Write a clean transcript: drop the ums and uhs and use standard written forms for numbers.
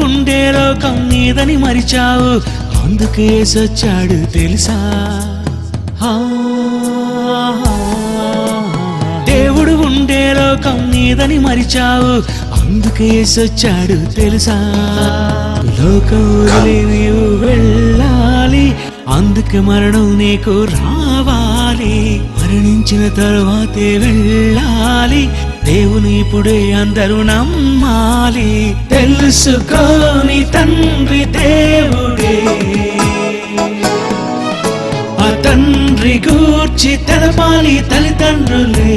ఉండే లోకం నీదని మరిచావు, అందుకే సచ్చాడు తెలుసా. దేవుడు ఉండే లోకం నీదని మరిచావు, అందుకే సచ్చాడు తెలుసా. లోకం వదిలి నీవు వెళ్ళాలి, అందుకే మరణం నీకు రావాలి. మరణించిన తరువాతే వెళ్ళాలి, దేవుని ఇప్పుడే అందరూ నమ్మాలి. తెలుసుకోని తండ్రి దేవుడే, ఆ తండ్రి గూర్చి తెలపాలి తల్లిదండ్రులే.